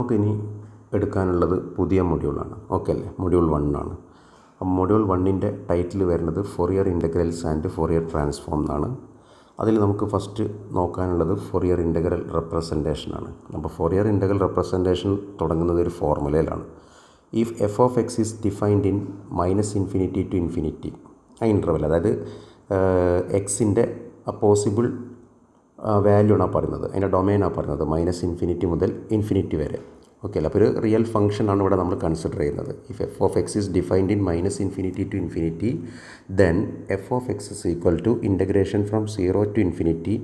നമുക്കിനി എടുക്കാനുള്ളത് പുതിയ മൊഡ്യൂളാണ്. ഓക്കെ അല്ലേ? മൊഡ്യൂൾ 1 ആണ്. അപ്പം മൊഡ്യൂൾ 1ൻ്റെ ടൈറ്റിൽ വരുന്നത് Fourier integrals and Fourier transform എന്നാണ്. അതിൽ നമുക്ക് ഫസ്റ്റ് നോക്കാനുള്ളത് ഫൊറിയർ ഇൻ്റഗ്രൽ റെപ്രസെൻറ്റേഷനാണ്. അപ്പോൾ ഫൊറിയർ ഇൻ്റഗ്രൽ റെപ്രസെൻറ്റേഷൻ തുടങ്ങുന്നത് ഒരു ഫോർമുലയിലാണ്. If f of x is defined in -∞ to infinity, ആ ഇൻ്റർവെൽ, അതായത് എക്സിൻ്റെ പോസിബിൾ വാല്യൂ ആണ് പറയുന്നത്, അതിൻ്റെ ഡൊമൈനാണ് പറയുന്നത് -∞ മുതൽ ഇൻഫിനിറ്റി വരെ. ഓക്കെ അല്ലേ? അപ്പോൾ ഒരു റിയൽ ഫംഗ്ഷനാണ് ഇവിടെ നമ്മൾ കൺസിഡർ ചെയ്യുന്നത്. If f of x is defined in -∞ to infinity, then f of x is equal to integration from 0 to infinity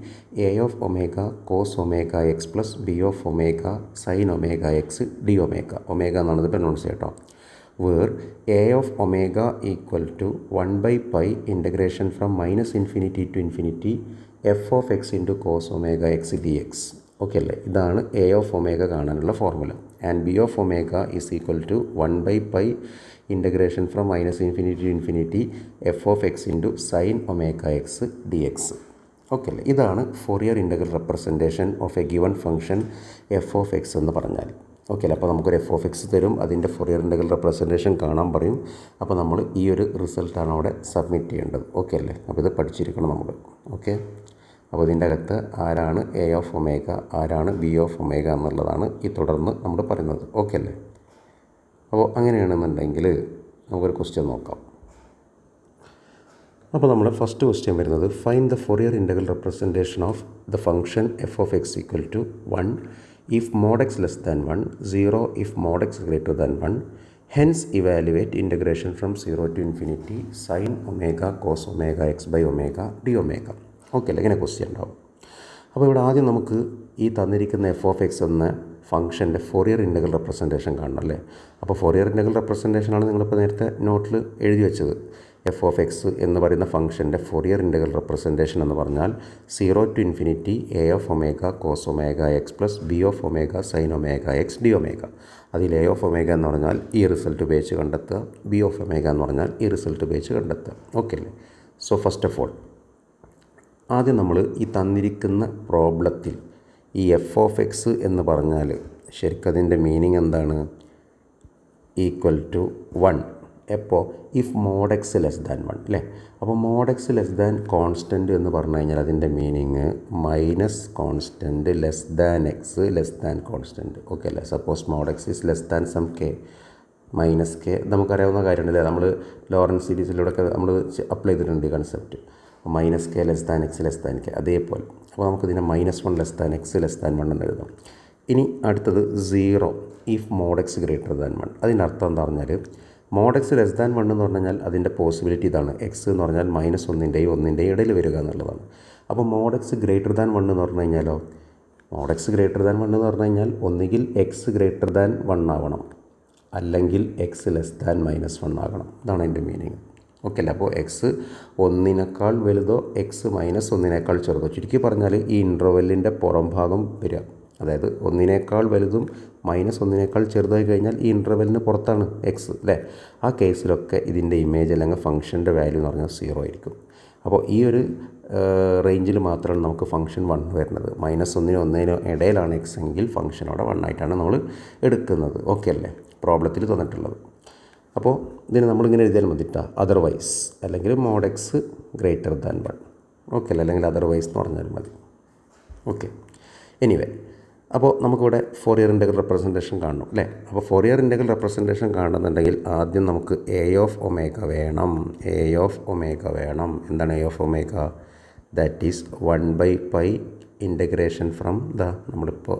A of omega cos omega X plus B of omega sine omega X d omega. Omega എന്നാണ് ഇത് pronounce കേട്ടോ. Where a of omega equal to 1/π integration from -∞ to infinity F of X into cos omega X D x. Okay അല്ലേ? ഇതാണ് A of omega കാണാനുള്ള formula. And b of omega is equal to 1/π integration from -∞ to infinity F of X into sine omega X D x. Okay അല്ലേ? ഇതാണ് Fourier integral representation of a given function f of X എന്ന് പറഞ്ഞാൽ. Okay അല്ലേ? അപ്പോൾ നമുക്കൊരു F of X തരും, അതിൻ്റെ Fourier integral representation കാണാൻ പറയും. അപ്പോൾ നമ്മൾ ഈ ഒരു റിസൾട്ടാണ് അവിടെ സബ്മിറ്റ് ചെയ്യേണ്ടത്. ഓക്കെ അല്ലേ? അപ്പോൾ ഇത് പഠിച്ചിരിക്കണം നമ്മൾ. ഓക്കെ, അപ്പോൾ ഇതിൻ്റെ അകത്ത് ആരാണ് എ ഓഫ് ഒമേഗ, ആരാണ് ബി ഓഫ് ഒമേഗ എന്നുള്ളതാണ് ഈ തുടർന്ന് നമ്മൾ പറയുന്നത്. ഓക്കെ അല്ലേ? അപ്പോൾ അങ്ങനെയാണെന്നുണ്ടെങ്കിൽ നമുക്കൊരു ക്വസ്റ്റ്യൻ നോക്കാം. അപ്പോൾ നമ്മൾ ഫസ്റ്റ് ക്വസ്റ്റ്യൻ വരുന്നത് find the Fourier integral representation of the function f of X equal to 1 if mod x less than 1, 0 if mod x greater than 1, hence evaluate integration from 0 to infinity sin omega cos omega x by omega d omega. Okay അല്ലേ? ഇങ്ങനെ question ഉണ്ടാവും. അപ്പോൾ ഇവിടെ ആദ്യം നമുക്ക് ഈ തന്നിരിക്കുന്ന F of X എന്ന ഫംഗ്ഷൻ്റെ ഫൊറിയർ ഇൻ്റഗ്രൽ റെപ്രസെൻറ്റേഷൻ കാണണം അല്ലേ? അപ്പോൾ ഫൊറിയർ ഇൻ്റഗ്രൽ റെപ്രസെൻറ്റേഷനാണ് നിങ്ങളിപ്പോൾ നേരത്തെ നോട്ടിൽ എഴുതി വെച്ചത്. എഫ് ഓഫ് എക്സ് എന്ന് പറയുന്ന ഫംഗ്ഷൻ്റെ ഫൊറിയർ ഇൻ്റഗ്രൽ റെപ്രസെൻറ്റേഷൻ എന്ന് പറഞ്ഞാൽ 0 to infinity A of omega cos omega X plus B of omega sine omega X d omega. അതിൽ എ ഓഫ് ഒമേഗ എന്ന് പറഞ്ഞാൽ ഈ റിസൾട്ട് ഉപയോഗിച്ച് കണ്ടെത്തുക, ബി ഓഫ് ഒമേഗ എന്ന് പറഞ്ഞാൽ ഈ റിസൾട്ട് ഉപയോഗിച്ച് കണ്ടെത്തുക. ഓക്കെ അല്ലേ? സോ ഫസ്റ്റ് ഓഫ് ഓൾ ആദ്യം നമ്മൾ ഈ തന്നിരിക്കുന്ന പ്രോബ്ലത്തിൽ ഈ എഫ് ഓഫ് എക്സ് എന്ന് പറഞ്ഞാൽ ശരിക്കും അതിൻ്റെ മീനിങ് എന്താണ്? Equal to 1. എപ്പോൾ? If mod x less than 1 അല്ലേ? അപ്പോൾ mod x less than constant എന്ന് പറഞ്ഞു കഴിഞ്ഞാൽ അതിൻ്റെ meaning minus constant less than X less than constant. Okay അല്ലേ? Suppose mod x is less than some k minus k, നമുക്കറിയാവുന്ന കാര്യമുണ്ടല്ലേ? നമ്മൾ ലോറൻസ് സീരീസിലൂടെയൊക്കെ നമ്മൾ അപ്ലൈ ചെയ്തിട്ടുണ്ട് ഈ concept. Minus k less than X less than k, അതേപോലെ. അപ്പോൾ നമുക്കിതിനെ -1 less than X less than 1 എന്ന് എഴുതാം. ഇനി അടുത്തത് 0 if mod x greater than 1. അതിൻ്റെ അർത്ഥം എന്താ പറഞ്ഞാൽ മോഡ് എക്സ് ലെസ് ദാൻ 1 എന്ന് പറഞ്ഞു കഴിഞ്ഞാൽ അതിൻ്റെ പോസിബിലിറ്റി ഇതാണ്, എക്സ് എന്ന് പറഞ്ഞാൽ -1ൻ്റെയും ഇടയിൽ വരിക എന്നുള്ളതാണ്. അപ്പോൾ മോഡ് എക്സ് ഗ്രേറ്റർ ദാൻ 1 എന്ന് പറഞ്ഞു കഴിഞ്ഞാലോ, മോഡ് എക്സ് ഗ്രേറ്റർ ദാൻ 1 എന്ന് പറഞ്ഞു കഴിഞ്ഞാൽ ഒന്നുകിൽ എക്സ് ഗ്രേറ്റർ ദാൻ 1 ആവണം, അല്ലെങ്കിൽ എക്സ് ലെസ് ദാൻ -1 ആകണം. ഇതാണ് അതിൻ്റെ മീനിങ്. ഓക്കെ അല്ലേ? അപ്പോൾ എക്സ് 1 വലുതോ എക്സ് -1 ചെറുതോ, ചുരുക്കി പറഞ്ഞാൽ ഈ ഇൻ്റർവെല്ലിൻ്റെ പുറം ഭാഗം വരിക, അതായത് 1 വലുതും -1 ചെറുതായി കഴിഞ്ഞാൽ ഈ ഇൻ്റർവെല്ലിന് പുറത്താണ് എക്സ് അല്ലേ? ആ കേസിലൊക്കെ ഇതിൻ്റെ ഇമേജ് അല്ലെങ്കിൽ ഫംഗ്ഷൻ്റെ വാല്യൂ എന്ന് പറഞ്ഞാൽ 0 ആയിരിക്കും. അപ്പോൾ ഈ ഒരു റേഞ്ചിൽ മാത്രമാണ് നമുക്ക് ഫംഗ്ഷൻ 1 വരുന്നത്. -1 ഇടയിലാണ് എക്സ് എങ്കിൽ ഫംഗ്ഷൻ അവിടെ 1 ആയിട്ടാണ് നമ്മൾ എടുക്കുന്നത്. ഓക്കെ അല്ലേ? പ്രോബ്ലത്തിൽ തന്നിട്ടുള്ളത്. അപ്പോൾ ഇതിന് നമ്മളിങ്ങനെ എഴുതിയാൽ മതിട്ടാ, അതർവൈസ് അല്ലെങ്കിൽ mod x greater than 1. Okay അല്ലേ? അല്ലെങ്കിൽ അതർവൈസ് എന്ന് പറഞ്ഞാൽ മതി. ഓക്കെ, എനിവേ, അപ്പോൾ നമുക്കിവിടെ ഫൊറിയർ ഇൻ്റഗ്രൽ റെപ്രസെൻറ്റേഷൻ കാണണം അല്ലേ? അപ്പോൾ ഫൊറിയർ ഇൻ്റഗ്രൽ റെപ്രസെൻറ്റേഷൻ കാണുന്നുണ്ടെങ്കിൽ ആദ്യം നമുക്ക് എ ഓഫ് ഒമേഗ വേണം. എ ഓഫ് ഒമേഗ വേണം. എന്താണ് A of omega? That is 1/π integration from നമ്മളിപ്പോൾ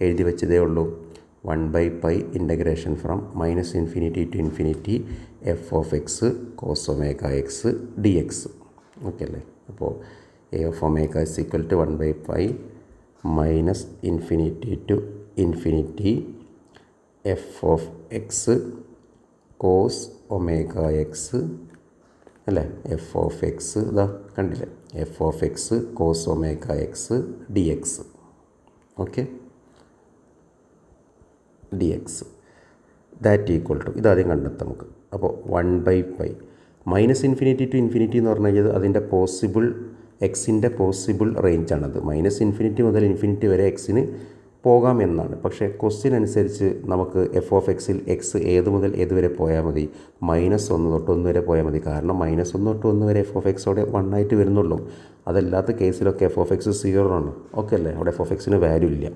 എഴുതി വെച്ചതേ ഉള്ളൂ, 1/π integration from -∞ to infinity F of x cos omega X D x. Okay അല്ലേ? അപ്പോൾ A of omega is equal to 1/π -∞ to infinity F of x cos omega X അല്ലേ? F of x ഇതാ കണ്ടില്ലേ? F of x cos omega X D x. Okay, d x that equal to ഇതാദ്യം കണ്ടെത്താം നമുക്ക്. അപ്പോൾ 1/π -∞ to infinity എന്ന് പറഞ്ഞു കഴിഞ്ഞാൽ അതിൻ്റെ പോസിബിൾ എക്സിൻ്റെ പോസിബിൾ റേഞ്ചാണത്. -∞ മുതൽ ഇൻഫിനിറ്റി വരെ എക്സിന് പോകാമെന്നാണ്. പക്ഷേ ക്വസ്റ്റ്യൻ അനുസരിച്ച് നമുക്ക് എഫ് ഓഫ് എക്സിൽ എക്സ് ഏത് മുതൽ ഏത് വരെ പോയാൽ മതി? -1 തൊട്ട് 1 വരെ പോയാൽ മതി. കാരണം -1 തൊട്ട് 1 വരെ എഫ് ഓഫ് എക്സോടെ 1 ആയിട്ട് വരുന്നുള്ളൂ. അതല്ലാത്ത കേസിലൊക്കെ എഫ് ഓഫ് എക്സ് 0 ആണ്. ഓക്കെ അല്ലേ? അവിടെ എഫ് ഓഫ് എക്സിന് വാല്യൂ ഇല്ല.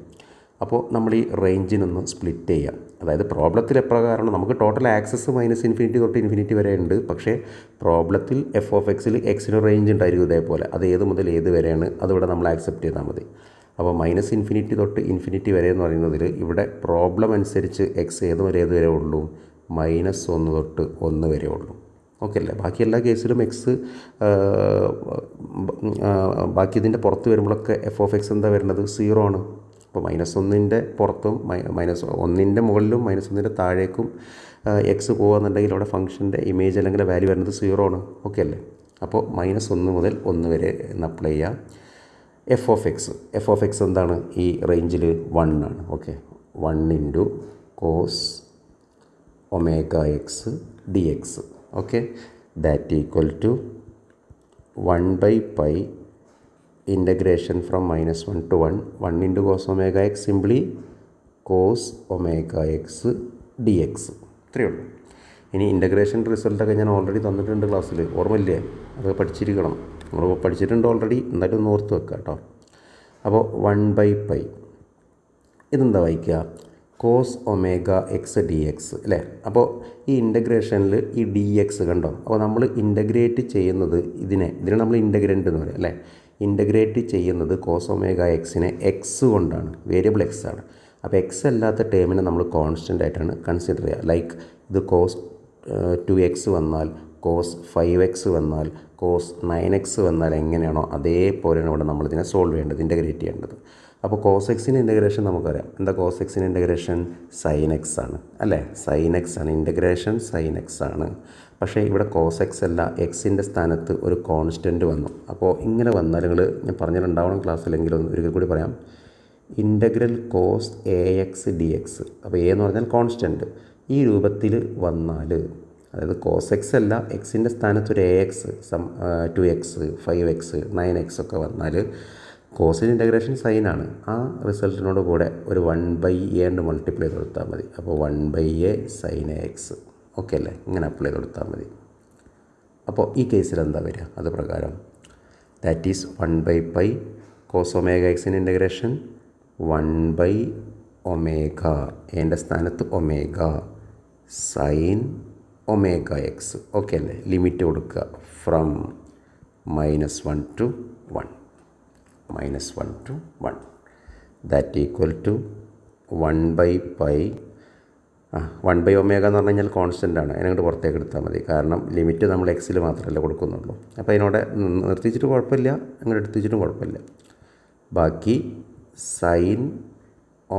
അപ്പോൾ നമ്മൾ ഈ റേഞ്ചിനൊന്ന് സ്പ്ലിറ്റ് ചെയ്യാം. അതായത് പ്രോബ്ലത്തിൽ എപ്രകാരമാണ് നമുക്ക് ടോട്ടൽ ആക്സസ് -∞ തൊട്ട് ഇൻഫിനിറ്റി വരെ ഉണ്ട്. പക്ഷേ പ്രോബ്ലത്തിൽ എഫ് ഓഫ് എക്സിൽ എക്സിന് റേഞ്ച് ഉണ്ടായിരിക്കും ഇതേപോലെ. അത് ഏത് മുതൽ ഏത് വരെയാണ് അതിവിടെ നമ്മൾ ആക്സെപ്റ്റ് ചെയ്താൽ മതി. അപ്പോൾ -∞ തൊട്ട് ഇൻഫിനിറ്റി വരെ എന്ന് പറയുന്നതിൽ ഇവിടെ പ്രോബ്ലം അനുസരിച്ച് എക്സ് ഏത് വരെ ഏത് വരെ ഉള്ളൂ? -1 തൊട്ട് 1 വരെ ഉള്ളൂ. ഓക്കെ അല്ലേ? ബാക്കി എല്ലാ കേസിലും എക്സ് ബാക്കി ഇതിൻ്റെ പുറത്ത് വരുമ്പോഴൊക്കെ എഫ് ഓഫ് എക്സ് എന്താ വരുന്നത്? 0 ആണ്. അപ്പോൾ -1ൻ്റെ പുറത്തും -1ൻ്റെ മുകളിലും -1ൻ്റെ താഴേക്കും എക്സ് പോകുകയെന്നുണ്ടെങ്കിൽ അവിടെ ഫംഗ്ഷൻ്റെ ഇമേജ് അല്ലെങ്കിൽ വാല്യൂ വരുന്നത് 0 ആണ്. ഓക്കെ അല്ലേ? അപ്പോൾ -1 മുതൽ 1 വരെ എന്ന് അപ്ലൈ ചെയ്യാം. എഫ് ഓഫ് എക്സ് എന്താണ്? ഈ റേഞ്ചിൽ 1 ആണ്. Okay, 1 cos omega x dx. Okay, that equal to 1/π integration from -1 to 1 1 cos omega x simply cos omega x dx. ഇത്രയേ ഉള്ളൂ. ഇനി ഇൻ്റഗ്രേഷൻ റിസൾട്ടൊക്കെ ഞാൻ ഓൾറെഡി തന്നിട്ടുണ്ട് ക്ലാസ്സിൽ, ഓർമ്മയില്ലേ? അത് പഠിച്ചിരിക്കണം. നമ്മൾ പഠിച്ചിട്ടുണ്ട് ഓൾറെഡി, എന്തായാലും ഒന്ന് ഓർത്ത് വെക്കുക കേട്ടോ. അപ്പോൾ 1/π ഇതെന്താ വായിക്കുക? Cos omega X D X അല്ലേ? അപ്പോൾ ഈ ഇൻ്റഗ്രേഷനിൽ ഈ ഡി എക്സ് കണ്ടോ? അപ്പോൾ നമ്മൾ ഇൻ്റഗ്രേറ്റ് ചെയ്യുന്നത് ഇതിനെ നമ്മൾ ഇൻ്റഗ്രൻ്റ് എന്ന് പറയും അല്ലേ? ഇൻ്റഗ്രേറ്റ് ചെയ്യുന്നത് കോസ് ഒമേഗ എക്സിനെ എക്സ് കൊണ്ടാണ്, വേരിയബിൾ എക്സ് ആണ്. അപ്പോൾ എക്സ് അല്ലാത്ത ടേമിനെ നമ്മൾ കോൺസ്റ്റൻ്റ് ആയിട്ടാണ് കൺസിഡർ ചെയ്യുക. ലൈക്ക് ഇത് കോസ് 2x വന്നാൽ, കോസ് 5x വന്നാൽ, കോസ് 9x വന്നാൽ എങ്ങനെയാണോ അതേപോലെയാണ് ഇവിടെ നമ്മളിതിനെ സോൾവ് ചെയ്യേണ്ടത്, ഇൻ്റഗ്രേറ്റ് ചെയ്യേണ്ടത്. അപ്പോൾ കോസ് എക്സിൻ്റെ ഇൻ്റഗ്രേഷൻ നമുക്കറിയാം. എന്താ കോസ് എക്സിൻ്റെ ഇൻ്റഗ്രേഷൻ? സൈൻ എക്സ് ആണ് അല്ലേ? സൈൻ എക്സ് ആണ് ഇൻ്റഗ്രേഷൻ, സൈൻ എക്സ് ആണ്. പക്ഷേ ഇവിടെ കോസ് എക്സ് അല്ല, എക്സിൻ്റെ സ്ഥാനത്ത് ഒരു കോൺസ്റ്റൻറ്റ് വന്നു. അപ്പോൾ ഇങ്ങനെ വന്നാൽ ഞാൻ പറഞ്ഞിട്ടുണ്ടാവണം ക്ലാസ്സിലെങ്കിലും ഒരിക്കൽ കൂടി പറയാം. Integral cos a x D x. അപ്പോൾ എ എന്ന് പറഞ്ഞാൽ കോൺസ്റ്റൻറ്റ്. ഈ രൂപത്തിൽ വന്നാൽ, അതായത് കോസ് എക്സ് അല്ല, എക്സിൻ്റെ സ്ഥാനത്ത് ഒരു A X 2x 5x 9x ഒക്കെ വന്നാൽ കോസിൻ്റെ ഇൻ്റഗ്രേഷൻ സൈനാണ്. ആ റിസൾട്ടിനോട് കൂടെ ഒരു 1/a കൊണ്ട് മൾട്ടിപ്ലൈ ചെയ്ത് കൊടുത്താൽ മതി. അപ്പോൾ 1/a sin ax. ഓക്കെ അല്ലേ? ഇങ്ങനെ അപ്ലൈ ചെയ്ത് കൊടുത്താൽ മതി. അപ്പോൾ ഈ കേസിൽ എന്താ വരിക? അത് പ്രകാരം ദാറ്റ് ഈസ് 1/π കോസ് ഒമേഗ എക്സിൻ്റെ ഇൻ്റഗ്രേഷൻ 1/ω, എൻ്റെ സ്ഥാനത്ത് omega sine omega x. Okay അല്ലേ? ലിമിറ്റ് കൊടുക്കുക from -1 to 1 that equal to 1/π 1/ω എന്ന് പറഞ്ഞു കഴിഞ്ഞാൽ കോൺസ്റ്റൻ്റ് ആണ്. അതിനങ്ങോട്ട് പുറത്തേക്ക് എടുത്താൽ മതി. കാരണം ലിമിറ്റ് നമ്മൾ എക്സിൽ മാത്രമല്ല കൊടുക്കുന്നുള്ളൂ. അപ്പോൾ അതിനോടെ നിർത്തിച്ചിട്ട് കുഴപ്പമില്ല, അങ്ങോട്ട് എടുത്തിച്ചിട്ടും കുഴപ്പമില്ല. ബാക്കി sine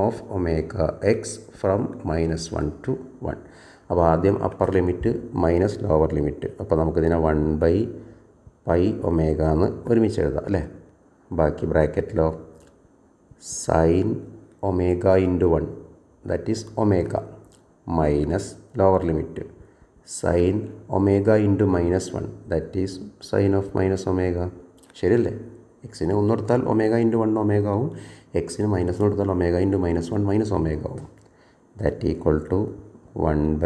of omega x from -1 to 1. അപ്പോൾ ആദ്യം upper limit minus lower limit. അപ്പോൾ നമുക്കിതിനെ 1/π ഒമേഗ എന്ന് ഒരുമിച്ച് എഴുതാം അല്ലേ? ബാക്കി ബ്രാക്കറ്റിലോ sine omega into 1 that is omega minus lower limit sine omega into -1 that is sine of minus omega. ശരിയല്ലേ? എക്സിന് 1 കൊടുത്താൽ ഒമേഗ ഇൻറ്റു 1 ഒമേഗ ആവും. എക്സിന് -1 കൊടുത്താൽ ഒമേഗ ഇൻറ്റു -1 മൈനസ് ഒമേഗ ആവും. That equal to 1/π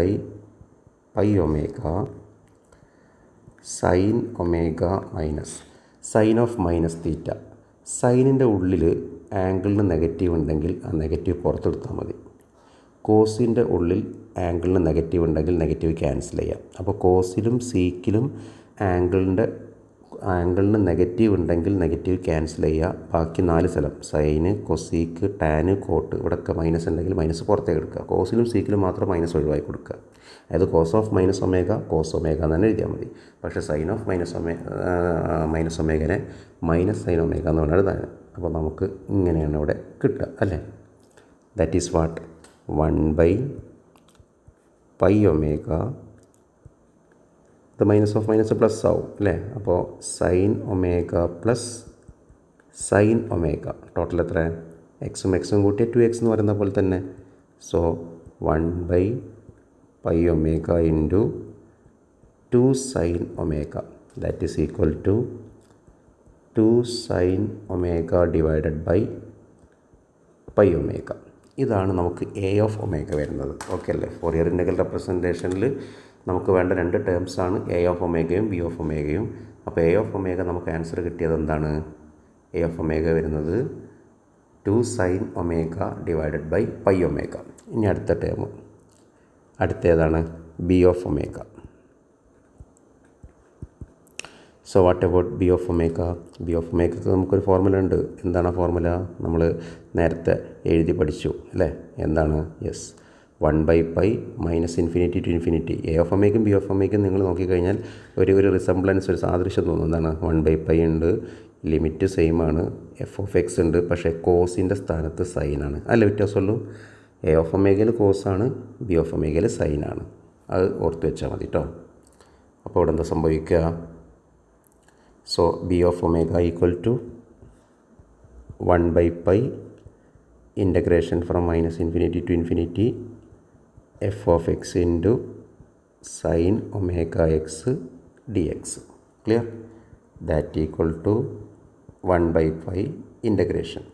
omega sine omega minus sine of minus theta. സൈനിൻ്റെ ഉള്ളിൽ ആംഗിളിന് നെഗറ്റീവ് ഉണ്ടെങ്കിൽ ആ നെഗറ്റീവ് പുറത്തെടുത്താൽ മതി. കോസിൻ്റെ ഉള്ളിൽ ആംഗിളിന് നെഗറ്റീവ് ഉണ്ടെങ്കിൽ നെഗറ്റീവ് ക്യാൻസൽ ചെയ്യാം. അപ്പോൾ കോസിലും സീക്കിലും ആംഗിളിന് നെഗറ്റീവ് ഉണ്ടെങ്കിൽ നെഗറ്റീവ് ക്യാൻസൽ ചെയ്യുക. ബാക്കി 4 സ്ഥലം സൈന്, കൊസീക്ക്, ടാന്, കോട്ട് ഇവിടെയൊക്കെ മൈനസ് ഉണ്ടെങ്കിൽ മൈനസ് പുറത്തേക്ക് എടുക്കുക. കോസിലും സീക്കിലും മാത്രം മൈനസ് ഒഴിവാക്കി കൊടുക്കുക. അതായത് cos of minus omega cos omega എന്ന് തന്നെ എഴുതിയാൽ മതി. പക്ഷേ സൈൻ ഓഫ് മൈനസ് ഒമേഗനെ മൈനസ് സൈൻ ഒമേഗ എന്ന് പറഞ്ഞാൽ എഴുതാൻ. അപ്പോൾ നമുക്ക് ഇങ്ങനെയാണ് ഇവിടെ കിട്ടുക അല്ലേ? That is what 1/π omega. ഇത് മൈനസ് ഓഫ് മൈനസ് പ്ലസ് ആവും അല്ലേ? അപ്പോൾ sine omega plus sine omega total എത്ര? എക്സും കൂട്ടിയ 2x എന്ന് പറയുന്ന പോലെ തന്നെ. So 1/π omega into 2 sine omega that is equal to 2 sine omega divided by π pi omega. ഇതാണ് നമുക്ക് എ ഓഫ് ഒമേഗ വരുന്നത്. ഓക്കെ അല്ലേ? ഫോറിയർ ഇൻ്റഗ്രൽ റെപ്രസെൻറ്റേഷനിൽ നമുക്ക് വേണ്ട രണ്ട് ടേംസാണ് എ ഓഫ് ഒമേഗയും ബി ഓഫ് ഒമേഗയും. അപ്പോൾ എ ഓഫ് ഒമേഗ നമുക്ക് ആൻസർ കിട്ടിയത് എന്താണ്? എ ഓഫ് ഒമേഗ വരുന്നത് 2 sin omega divided by pi omega. ഇനി അടുത്ത ടേം അടുത്തേതാണ്? B of omega. So what about B of omega? B of ഒമേഗക്ക് നമുക്കൊരു ഫോർമുല ഉണ്ട്. എന്താണ് ആ ഫോർമുല? നമ്മൾ നേരത്തെ എഴുതി പഠിച്ചു അല്ലേ? എന്താണ്? Yes, 1/π minus infinity to infinity. A of ഒമേഗയും ബി ഓഫ് ഒമേഗയും നിങ്ങൾ നോക്കിക്കഴിഞ്ഞാൽ ഒരു റിസംബ്ലൻസ്, ഒരു സാദൃശ്യം തോന്നും. എന്താണ്? 1/π ഉണ്ട്, ലിമിറ്റ് സെയിം ആണ്, എഫ് ഓഫ് എക്സ് ഉണ്ട്, പക്ഷേ കോസിൻ്റെ സ്ഥാനത്ത് സൈനാണ്. അല്ല വ്യത്യാസമുള്ളൂ. എ ഓഫ് ഒമേഗയിൽ കോസാണ്, ബി ഓഫ് ഒമേഗയിൽ സൈനാണ്. അത് ഓർത്ത് വെച്ചാൽ മതി കേട്ടോ. അപ്പോൾ ഇവിടെ എന്താ സംഭവിക്കുക? So B of omega equal to 1/π integration from minus infinity to infinity F of X into sine omega X D X. Clear? That equal to 1/π integration.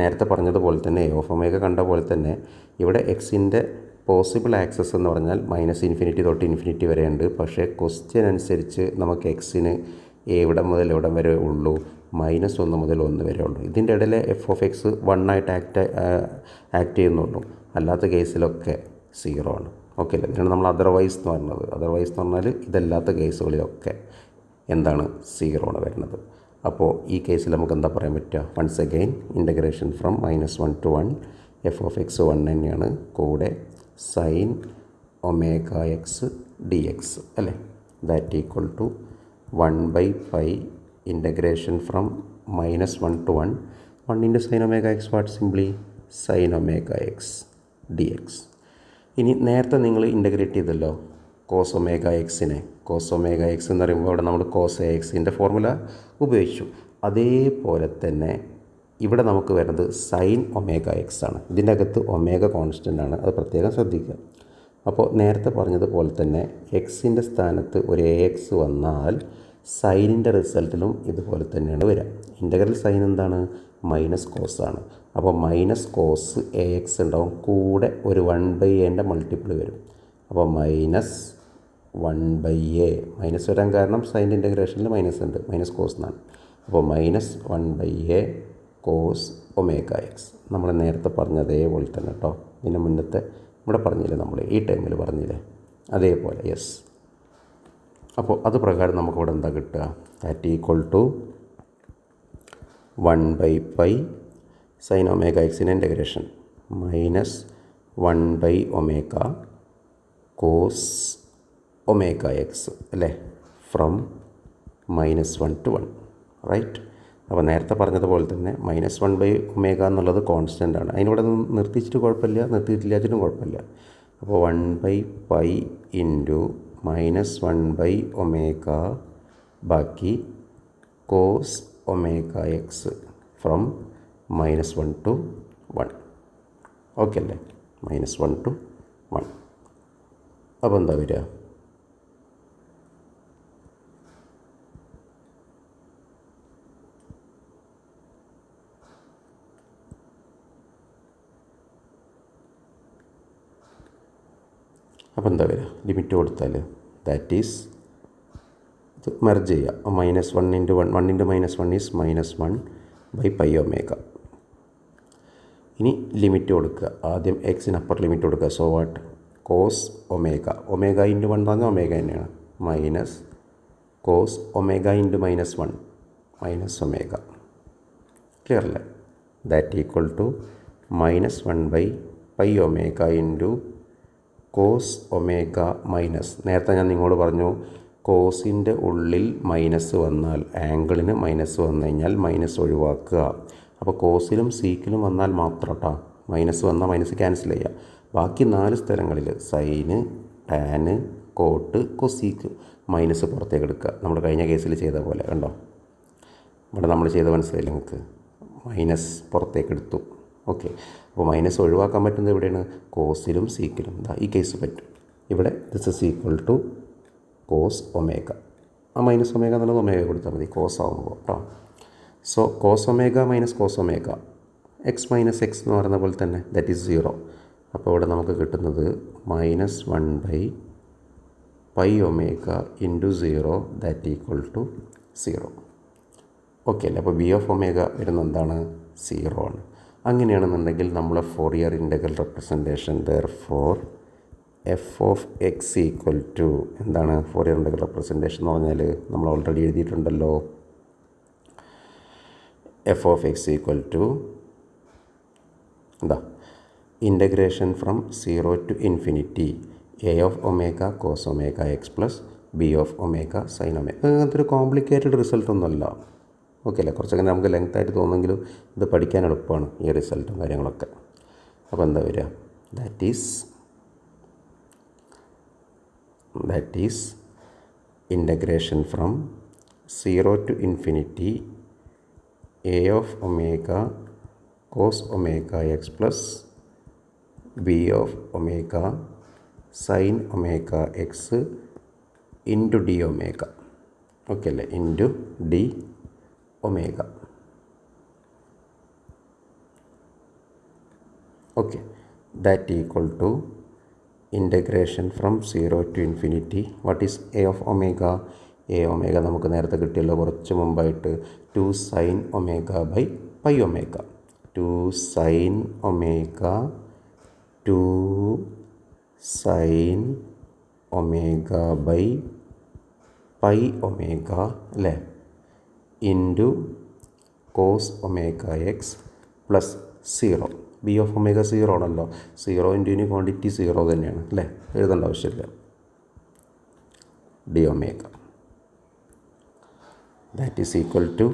നേരത്തെ പറഞ്ഞതുപോലെ തന്നെ എ ഓഫ് ഒമേഗ കണ്ട പോലെ തന്നെ ഇവിടെ എക്സിൻ്റെ പോസിബിൾ ആക്സസ് എന്ന് പറഞ്ഞാൽ മൈനസ് ഇൻഫിനിറ്റി തൊട്ട് ഇൻഫിനിറ്റി വരെ ഉണ്ട്. പക്ഷേ ക്വസ്റ്റ്യൻ അനുസരിച്ച് നമുക്ക് എക്സിന് എവിടെ മുതൽ എവിടം വരെ ഉള്ളൂ? -1 മുതൽ 1 വരെ ഉള്ളൂ. ഇതിൻ്റെ ഇടയിൽ എഫ് ഓഫ് എക്സ് 1 ആയിട്ട് ആക്ട് ചെയ്യുന്നുള്ളൂ. അല്ലാത്ത കേസിലൊക്കെ 0 ആണ്. ഓക്കെ അല്ലേ? ഇതിനാണ് നമ്മൾ അതർവൈസ് എന്ന് പറഞ്ഞത്. അതർവൈസ് എന്ന് പറഞ്ഞാൽ ഇതല്ലാത്ത കേസുകളിലൊക്കെ എന്താണ്? 0 ആണ് വരുന്നത്. അപ്പോൾ ഈ കേസിൽ നമുക്ക് എന്താ പറയാൻ പറ്റുക? Once again integration from -1 to 1 F of X 1 തന്നെയാണ്, കൂടെ sine omega X D X അല്ലേ? That equal to 1/π integration from -1 to 1 1 into sin omega X. What? Simply sine omega X D X. ഇനി നേരത്തെ നിങ്ങൾ ഇൻ്റഗ്രേറ്റ് ചെയ്തല്ലോ cos omega എക്സിനെ. Cos omega X എന്ന് പറയുമ്പോൾ അവിടെ നമ്മൾ കോസ് എ എക്സിൻ്റെ ഫോർമുല ഉപയോഗിച്ചു. അതേപോലെ തന്നെ ഇവിടെ നമുക്ക് വരുന്നത് സൈൻ ഒമേഗ എക്സ് ആണ്. ഇതിൻ്റെ അകത്ത് ഒമേഗ കോൺസ്റ്റൻ്റ് ആണ്, അത് പ്രത്യേകം ശ്രദ്ധിക്കുക. അപ്പോൾ നേരത്തെ പറഞ്ഞതുപോലെ തന്നെ എക്സിൻ്റെ സ്ഥാനത്ത് ഒരു എ എക്സ് വന്നാൽ സൈനിൻ്റെ റിസൾട്ടിലും ഇതുപോലെ തന്നെയാണ് വരിക. ഇൻ്റഗ്രൽ സൈൻ എന്താണ്? മൈനസ് കോസ് ആണ്. അപ്പോൾ മൈനസ് കോസ് എ എക്സ് ഉണ്ടാവും, കൂടെ ഒരു 1/a മൾട്ടിപ്പിൾ വരും. അപ്പോൾ -1/a മൈനസ് വരാൻ കാരണം സൈൻ്റെ ഇൻ്റഗ്രേഷനിൽ മൈനസ് ഉണ്ട്, മൈനസ് കോസ് എന്നാണ്. അപ്പോൾ -1/a കോസ് ഒമേഗ എക്സ്. നമ്മൾ നേരത്തെ പറഞ്ഞ അതേപോലെ തന്നെ കേട്ടോ. ഇതിന് മുന്നത്തെ ഇവിടെ പറഞ്ഞില്ലേ, നമ്മൾ ഈ ടൈമിൽ പറഞ്ഞില്ലേ, അതേപോലെ. യെസ്. അപ്പോൾ അത് പ്രകാരം നമുക്കിവിടെ എന്താ കിട്ടുക? That equal to 1/π sine omega എക്സിൻ്റെ ഇൻ്റഗ്രേഷൻ -1/ω കോസ് ഒമേഗ എക്സ് അല്ലേ? From -1 to 1 right. അപ്പോൾ നേരത്തെ പറഞ്ഞതുപോലെ തന്നെ -1/ω എന്നുള്ളത് കോൺസ്റ്റൻ്റ് ആണ്. അതിനിവിടെ നിർത്തിച്ചിട്ട് കുഴപ്പമില്ല, നിർത്തിയിട്ടില്ലാച്ചിട്ടും കുഴപ്പമില്ല. അപ്പോൾ 1/π ഇൻറ്റു -1/ω ബാക്കി cos omega x from -1 to 1. Okay അല്ലേ? -1 to 1. അപ്പോൾ എന്താ വരിക? അപ്പോൾ എന്താ വരിക? ലിമിറ്റ് കൊടുത്താൽ ദാറ്റ് ഈസ് ഇത് മെർജ് ചെയ്യുക. -1 into 1 1 into -1 ഈസ് -1/πω. ഇനി ലിമിറ്റ് കൊടുക്കുക. ആദ്യം എക്സിന് അപ്പർ ലിമിറ്റ് കൊടുക്കുക. So what? Cos omega. Omega into 1 പറഞ്ഞാൽ ഒമേഗ തന്നെയാണ്. Minus cos omega into -1 minus omega. Clear അല്ലേ? That equal to -1/πω into cos omega minus. നേരത്തെ ഞാൻ നിങ്ങളോട് പറഞ്ഞു കോസിൻ്റെ ഉള്ളിൽ മൈനസ് വന്നാൽ, ആംഗിളിന് മൈനസ് വന്നു കഴിഞ്ഞാൽ മൈനസ് ഒഴിവാക്കുക. അപ്പോൾ കോസിലും സീക്കിലും വന്നാൽ മാത്രം കേട്ടോ, മൈനസ് വന്നാൽ മൈനസ് ക്യാൻസൽ ചെയ്യുക. ബാക്കി 4 സ്ഥലങ്ങളിൽ sine, tan, cot, cosec minus പുറത്തേക്ക് എടുക്കുക. നമ്മൾ കഴിഞ്ഞ കേസിൽ ചെയ്ത പോലെ കണ്ടോ, ഇവിടെ നമ്മൾ ചെയ്ത മനസ്സിലായില്ല നിങ്ങൾക്ക്? മൈനസ് പുറത്തേക്ക് എടുത്തു. ഓക്കെ. അപ്പോൾ മൈനസ് ഒഴിവാക്കാൻ പറ്റുന്നത് എവിടെയാണ്? കോസിലും സീക്കിലും. ഈ കേസ് പറ്റും. ഇവിടെ this is equal to cos omega. ആ മൈനസ് ഒമേഗ എന്നുള്ളത് ഒമേഗ കൊടുത്താൽ മതി കോസ് ആകുമ്പോൾ കേട്ടോ. So cos omega minus cos omega x minus x എന്ന് പറയുന്ന പോലെ തന്നെ, ദാറ്റ് ഈസ് 0. അപ്പോൾ ഇവിടെ നമുക്ക് കിട്ടുന്നത് -1/πω into 0 that equal to 0. Okay അല്ലേ? അപ്പോൾ ബി ഓഫ് ഒമേഗ വരുന്നത് എന്താണ്? 0 ആണ്. അങ്ങനെയാണെന്നുണ്ടെങ്കിൽ നമ്മളെ Fourier integral representation therefore F of X equal to എന്താണ്? ഫോറിയർ ഇൻ്റഗ്രൽ റെപ്രസെൻറ്റേഷൻ എന്ന് പറഞ്ഞാൽ നമ്മൾ ഓൾറെഡി എഴുതിയിട്ടുണ്ടല്ലോ. F of X equal to എന്താ? Integration from 0 to infinity A of omega cos omega X plus B of omega sine omega. അങ്ങനത്തെ ഒരു complicated റിസൾട്ടൊന്നുമല്ല. Okay അല്ലേ? കുറച്ചൊക്കെ നമുക്ക് ലെങ്ത് ആയിട്ട് തോന്നുമെങ്കിലും ഇത് പഠിക്കാൻ എളുപ്പമാണ് ഈ റിസൾട്ടും കാര്യങ്ങളൊക്കെ. അപ്പോൾ എന്താ വരിക? That is integration from 0 to infinity A of omega cos omega X plus B of omega sine omega X into D omega. Okay അല്ലേ? Into D omega. Okay, that equal to integration from 0 to infinity what is A of omega? A omega നമുക്ക് നേരത്തെ കിട്ടിയല്ലോ കുറച്ച് മുമ്പായിട്ട്, 2 sine omega by pi omega. 2 sine omega 2 sine omega by pi omega അല്ലേ? Into cos omega X plus 0. B of omega 0 ആണല്ലോ. 0 into ഇനി quantity 0 തന്നെയാണ് അല്ലേ? എഴുതേണ്ട ആവശ്യമില്ല. D omega that is equal to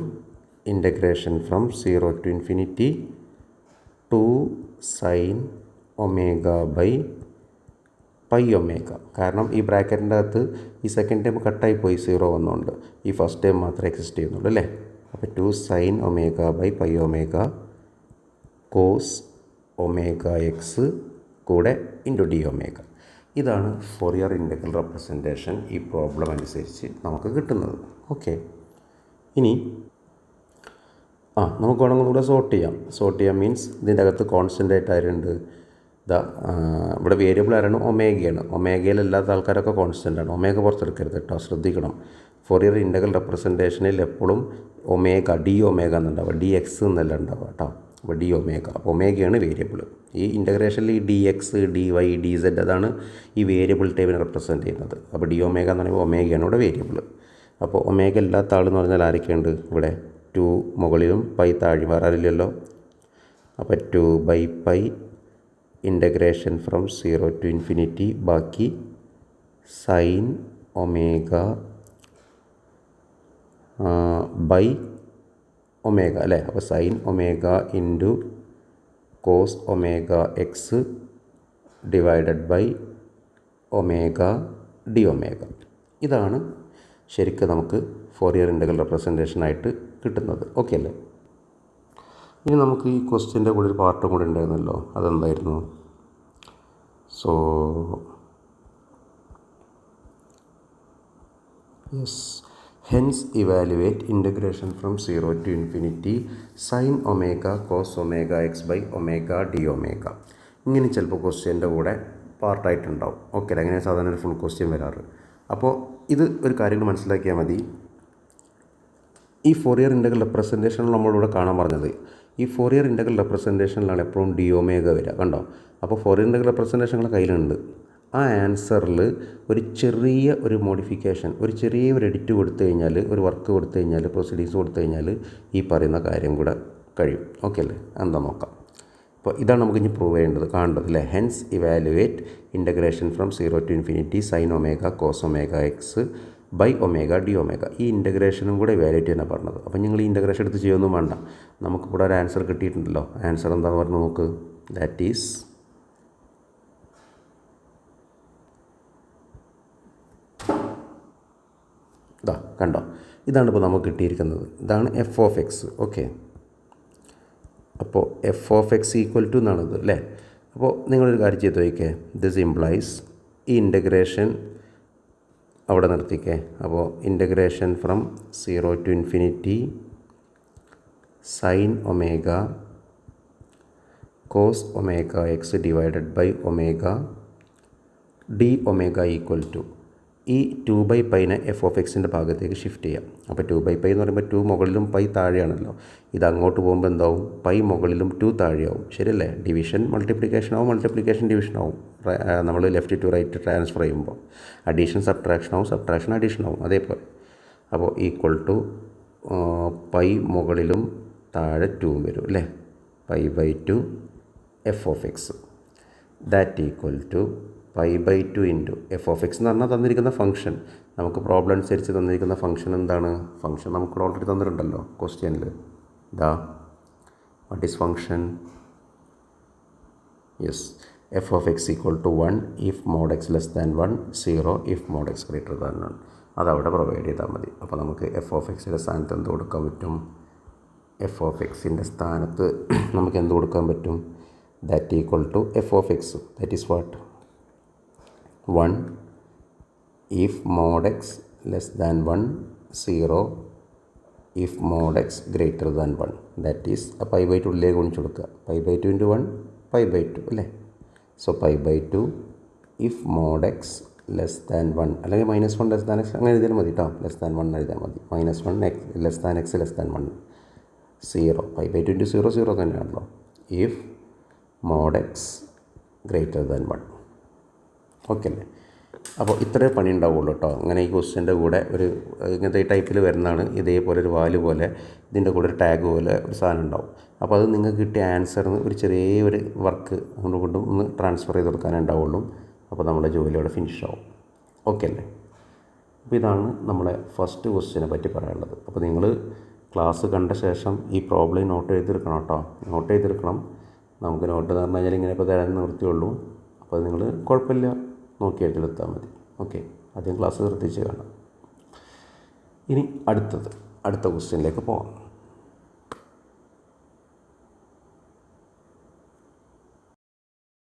integration from 0 to infinity 2 sine omega by pi omega. കാരണം ഈ ബ്രാക്കറ്റിൻ്റെ അകത്ത് ഈ സെക്കൻഡ് ടൈം കട്ടായി പോയി 0 വന്നുകൊണ്ട്, ഈ ഫസ്റ്റ് ടൈം മാത്രമേ എക്സിസ്റ്റ് ചെയ്യുന്നുള്ളൂ അല്ലേ? അപ്പോൾ 2 sine omega by pi omega cos omega x കൂടെ ഇൻറ്റു ഡി ഒമേഗ. ഇതാണ് ഫോറിയർ ഇൻ്റഗ്രൽ റെപ്രസെൻറ്റേഷൻ ഈ പ്രോബ്ലം അനുസരിച്ച് നമുക്ക് കിട്ടുന്നത്. ഓക്കെ, ഇനി നമുക്ക് വേണമെങ്കിൽ കൂടെ സോർട്ട് ചെയ്യാം. മീൻസ് ഇതിൻ്റെ അകത്ത് കോൺസ്റ്റൻ്റ് ആയിട്ട് ആരുണ്ട്? ഇവിടെ വേരിയബിൾ ആരാണ്? ഒമേഗയാണ്. ഒമേഗയിലല്ലാത്ത ആൾക്കാരൊക്കെ കോൺസ്റ്റൻ്റ് ആണ്. ഒമേഗ പുറത്തെടുക്കരുത് കേട്ടോ, ശ്രദ്ധിക്കണം. ഫോറിയർ ഇൻ്റഗ്രൽ റെപ്രസെൻറ്റേഷനിൽ എപ്പോഴും ഒമേഗ ഡി ഒമേഗ എന്നുണ്ടാവുക, ഡി എക്സ് എന്നല്ല ഉണ്ടാവുക കേട്ടോ. അപ്പോൾ ഡി ഒമേഗ, അപ്പോൾ ഒമേഗയാണ് വേരിയബിൾ. ഈ ഇൻ്റഗ്രേഷനിൽ ഈ d x d y d z അതാണ് ഈ വേരിയബിൾ ടൈമിനെ റെപ്രസെൻറ്റ് ചെയ്യുന്നത്. അപ്പോൾ ഡി ഒമേഗ എന്ന് പറയുമ്പോൾ ഒമേഗയാണ് ഇവിടെ വേരിയബിൾ. അപ്പോൾ ഒമേഗ ഇല്ലാത്ത ആളെന്ന് പറഞ്ഞാൽ ആരൊക്കെയുണ്ട് ഇവിടെ? 2 മുകളിലും പൈ താഴെ, വേറെ ആരില്ലല്ലോ. അപ്പോൾ 2/π ഇൻ്റഗ്രേഷൻ ഫ്രം 0 ടു ഇൻഫിനിറ്റി ബാക്കി സൈൻ ഒമേഗ ബൈ ഒമേഗ അല്ലേ? അപ്പോൾ sine omega into cos omega x divided by omega D omega. ഇതാണ് ശരിക്കും നമുക്ക് ഫോറിയർ ഇൻ്റഗ്രൽ റെപ്രസെൻറ്റേഷനായിട്ട് കിട്ടുന്നത്. ഓക്കെ അല്ലേ? ഇനി നമുക്ക് ഈ ക്വസ്റ്റ്യൻ്റെ കൂടെ ഒരു പാർട്ടും കൂടെ ഉണ്ടായിരുന്നല്ലോ, അതെന്തായിരുന്നു? So yes, hence evaluate integration from 0 to infinity sine omega cos omega X by omega D omega. ഇങ്ങനെ ചിലപ്പോൾ ക്വസ്റ്റ്യൻ്റെ കൂടെ പാർട്ടായിട്ടുണ്ടാവും. ഓക്കെ അല്ലേ? അങ്ങനെ സാധാരണ ഒരു ഫുൾ ക്വസ്റ്റ്യൻ വരാറ്. അപ്പോൾ ഇത് ഒരു കാര്യം മനസ്സിലാക്കിയാൽ മതി. ഈ ഫോറിയർ ഇൻ്റഗ്രൽ റെപ്രസെൻറ്റേഷനിൽ നമ്മളിവിടെ കാണാൻ പറഞ്ഞത്, ഈ ഫോറിയർ ഇൻ്റഗ്രൽ റെപ്രസെൻറ്റേഷനിലാണ് എപ്പോഴും ഡി ഒമേഗ വരിക. കണ്ടോ? അപ്പോൾ ഫോറിയർ ഇൻ്റഗ്രൽ റെപ്രസെൻറ്റേഷൻ നിങ്ങളുടെ കയ്യിലുണ്ട്. ആ ആൻസറിൽ ഒരു ചെറിയ ഒരു മോഡിഫിക്കേഷൻ, ഒരു ചെറിയ ഒരു എഡിറ്റ് കൊടുത്തു കഴിഞ്ഞാൽ, ഒരു വർക്ക് കൊടുത്തു കഴിഞ്ഞാൽ, പ്രൊസീഡിങ്സ് കൊടുത്തു കഴിഞ്ഞാൽ ഈ പറയുന്ന കാര്യം കൂടെ കഴിയും. ഓക്കെ അല്ലേ? എന്താ നോക്കാം. അപ്പോൾ ഇതാണ് നമുക്ക് ഇനി പ്രൂവ് ചെയ്യേണ്ടത്, കാണേണ്ടത് അല്ലേ? Hence evaluate integration from 0 to infinity sine omega cos omega X by omega D omega. ഈ ഇൻ്റഗ്രേഷനും കൂടെ ഇവാലുവേറ്റ് ചെയ്യാനാണ് പറഞ്ഞത്. അപ്പോൾ നിങ്ങൾ ഈ ഇൻ്റഗ്രേഷൻ എടുത്ത് ചെയ്യൊന്നും വേണ്ട, നമുക്കിവിടെ ഒരു ആൻസർ കിട്ടിയിട്ടുണ്ടല്ലോ. ആൻസർ എന്താണെന്ന് പറഞ്ഞ് നോക്ക്. ദാറ്റ് ഈസ് കണ്ടോ? ഇതാണ് ഇപ്പോൾ നമുക്ക് കിട്ടിയിരിക്കുന്നത്. ഇതാണ് എഫ് ഓഫ് എക്സ്. ഓക്കെ, അപ്പോൾ F of X equal to എന്നാണിത് അല്ലേ? അപ്പോൾ നിങ്ങളൊരു കാര്യം ചെയ്ത് നോക്കിക്കേ. ദിസ് ഇംപ്ലൈസ് ഈ ഇൻ്റഗ്രേഷൻ അവിടെ നിർത്തിക്കേ. അപ്പോൾ integration from 0 to infinity sine omega cos omega x divided by omega D omega equal to ഈ 2/π എഫ് ഓഫ് എക്സിൻ്റെ ഭാഗത്തേക്ക് ഷിഫ്റ്റ് ചെയ്യാം. അപ്പോൾ 2/π എന്ന് പറയുമ്പോൾ 2 മുകളിലും പൈ താഴെയാണല്ലോ. ഇത് അങ്ങോട്ട് പോകുമ്പോൾ എന്താവും, പൈ മുകളിലും 2 താഴെയാവും. ശരിയല്ലേ? ഡിവിഷൻ മൾട്ടിപ്ലിക്കേഷൻ ആവും, മൾട്ടിപ്ലിക്കേഷൻ ഡിവിഷൻ ആവും. നമ്മൾ ലെഫ്റ്റ് ടു റൈറ്റ് ട്രാൻസ്ഫർ ചെയ്യുമ്പോൾ അഡീഷൻ സബ്ട്രാക്ഷൻ ആവും, സബ്ട്രാക്ഷൻ അഡീഷൻ ആവും. അതേപോലെ അപ്പോൾ ഈക്വൽ ടു പൈ മുകളിലും താഴെ 2 വരും അല്ലേ. π/2 F of X that equal to π/2 into F of X എന്ന് പറഞ്ഞാൽ തന്നിരിക്കുന്ന ഫംഗ്ഷൻ. നമുക്ക് പ്രോബ്ലം അനുസരിച്ച് തന്നിരിക്കുന്ന ഫംഗ്ഷൻ എന്താണ്? ഫംഗ്ഷൻ നമുക്ക് ഓൾറെഡി തന്നിട്ടുണ്ടല്ലോ ക്വസ്റ്റ്യനിൽ. ഇതാ what is function? Yes, f of X equal to 1 if mod x less than 1, 0 if mod x greater than 1. അതവിടെ പ്രൊവൈഡ് ചെയ്താൽ മതി. അപ്പോൾ നമുക്ക് എഫ് ഓഫ് എക്സിൻ്റെ സ്ഥാനത്ത് എന്ത് കൊടുക്കാൻ പറ്റും? എഫ് ഓഫ് എക്സിൻ്റെ സ്ഥാനത്ത് നമുക്ക് എന്ത് കൊടുക്കാൻ പറ്റും? That equal to f of X that is what 1 if mod x less than 1, 0 if mod x greater than 1. that is π/2 ഉള്ളിലേക്ക് ഗുണിച്ചു കൊടുക്കുക. π/2 ഇൻറ്റു 1 π/2 അല്ലേ. So π/2 if mod x less than 1 അല്ലെങ്കിൽ -1 ലെസ് ദാൻ എക്സ് അങ്ങനെ എഴുതിയാൽ മതി കേട്ടോ. Less than 1 എഴുതിയാൽ മതി. -1 X less than X less than 1, 0 π/2 into 0 0 തന്നെയാണല്ലോ. if mod x greater than 1. Okay അല്ലേ? അപ്പോൾ ഇത്രേ പണി ഉണ്ടാവുള്ളൂ കേട്ടോ. അങ്ങനെ ഈ ക്വസ്റ്റ്യൻ്റെ കൂടെ ഒരു ഇങ്ങനത്തെ ഈ ടൈപ്പിൽ വരുന്നതാണ്. ഇതേപോലെ ഒരു വാല് പോലെ ഇതിൻ്റെ കൂടെ ഒരു ടാഗ് പോലെ ഒരു സാധനം ഉണ്ടാവും. അപ്പോൾ അത് നിങ്ങൾക്ക് കിട്ടിയ ആൻസറിന് ഒരു ചെറിയൊരു വർക്ക് കൊണ്ടും ഒന്ന് ട്രാൻസ്ഫർ ചെയ്ത് കൊടുക്കാനേ ഉണ്ടാവുള്ളൂ. അപ്പോൾ നമ്മുടെ ജോലിയോടെ ഫിനിഷ് ആവും. ഓക്കെ അല്ലേ? അപ്പോൾ ഇതാണ് നമ്മളെ ഫസ്റ്റ് ക്വസ്റ്റ്യനെ പറ്റി പറയാനുള്ളത്. അപ്പോൾ നിങ്ങൾ ക്ലാസ് കണ്ട ശേഷം ഈ പ്രോബ്ലം നോട്ട് ചെയ്തെടുക്കണം കേട്ടോ. നോട്ട് ചെയ്തെടുക്കണം. നമുക്ക് നോട്ട് എന്ന് പറഞ്ഞു കഴിഞ്ഞാൽ ഇങ്ങനെ ഇപ്പോൾ തരാൻ നിർത്തിയുള്ളൂ. അപ്പോൾ നിങ്ങൾ കുഴപ്പമില്ല, നോക്കി എഴുതിയെടുത്താൽ മതി. ഓക്കെ, ആദ്യം ക്ലാസ് ശ്രദ്ധിച്ച് കാണാം. ഇനി അടുത്ത ക്വസ്റ്റ്യനിലേക്ക് പോകാം.